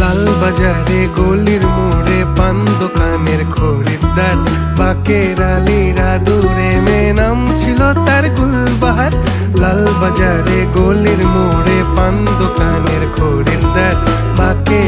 লাল বাজারে গলির মোড়ে পান দোকানের খরিদ্দার, বাকের আলীরা দূরে মেয়ে নাম ছিল তার গুলবাহার। লাল বাজারে গলির মোড়ে পান দোকানের খরিদ্দার, বাকে